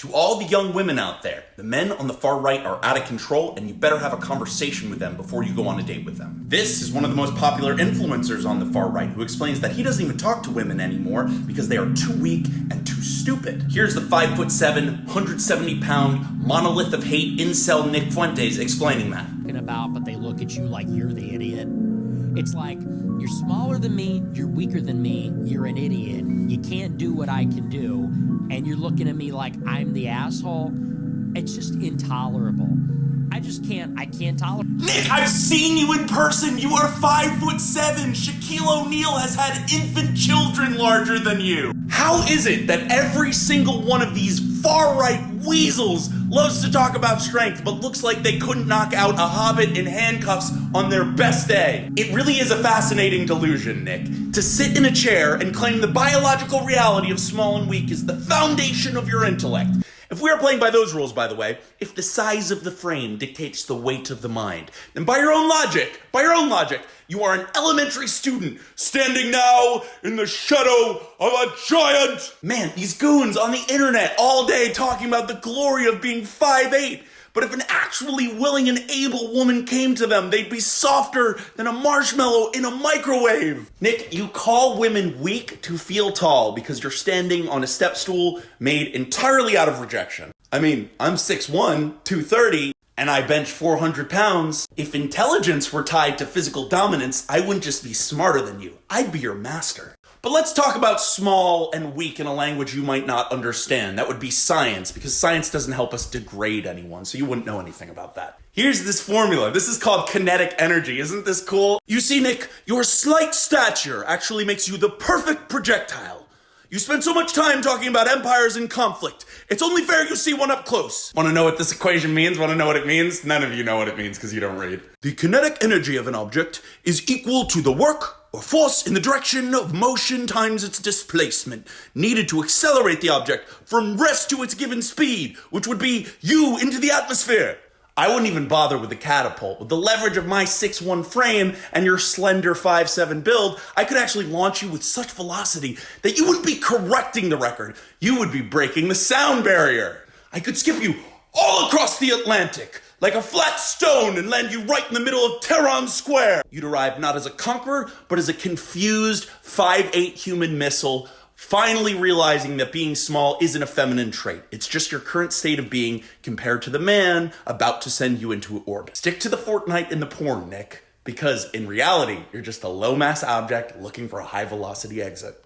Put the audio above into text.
To all the young women out there, the men on the far right are out of control and you better have a conversation with them before you go on a date with them. This is one of the most popular influencers on the far right who explains that he doesn't even talk to women anymore because they are too weak and too stupid. Here's the 5'7", 170-pound monolith of hate incel Nick Fuentes explaining that. But they look at you like you're the idiot. It's like, you're smaller than me, you're weaker than me, you're an idiot, you can't do what I can do, and you're looking at me like I'm the asshole. It's just intolerable. I can't tolerate. Nick, I've seen you in person. You are 5'7". Shaquille O'Neal has had infant children larger than you. How is it that every single one of these far-right weasels loves to talk about strength, but looks like they couldn't knock out a hobbit in handcuffs on their best day? It really is a fascinating delusion, Nick. To sit in a chair and claim the biological reality of small and weak is the foundation of your intellect. If we are playing by those rules, by the way, if the size of the frame dictates the weight of the mind, then by your own logic, you are an elementary student standing now in the shadow of a giant. Man, these goons on the internet all day talking about the glory of being 5'8". But if an actually willing and able woman came to them, they'd be softer than a marshmallow in a microwave. Nick, you call women weak to feel tall because you're standing on a step stool made entirely out of rejection. I mean, I'm 6'1", 230, and I bench 400 pounds. If intelligence were tied to physical dominance, I wouldn't just be smarter than you. I'd be your master. But let's talk about small and weak in a language you might not understand. That would be science, because science doesn't help us degrade anyone, so you wouldn't know anything about that. Here's this formula. This is called kinetic energy. Isn't this cool? You see, Nick, your slight stature actually makes you the perfect projectile. You spend so much time talking about empires and conflict. It's only fair you see one up close. Want to know what this equation means? Want to know what it means? None of you know what it means because you don't read. The kinetic energy of an object is equal to the work or force in the direction of motion times its displacement, needed to accelerate the object from rest to its given speed, which would be you into the atmosphere. I wouldn't even bother with the catapult. With the leverage of my 6'1" frame and your slender 5'7" build, I could actually launch you with such velocity that you wouldn't be correcting the record. You would be breaking the sound barrier. I could skip you all across the Atlantic, like a flat stone, and land you right in the middle of Tehran Square. You'd arrive not as a conqueror, but as a confused 5'8" human missile, finally realizing that being small isn't a feminine trait. It's just your current state of being compared to the man about to send you into orbit. Stick to the Fortnite and the porn, Nick, because in reality, you're just a low-mass object looking for a high-velocity exit.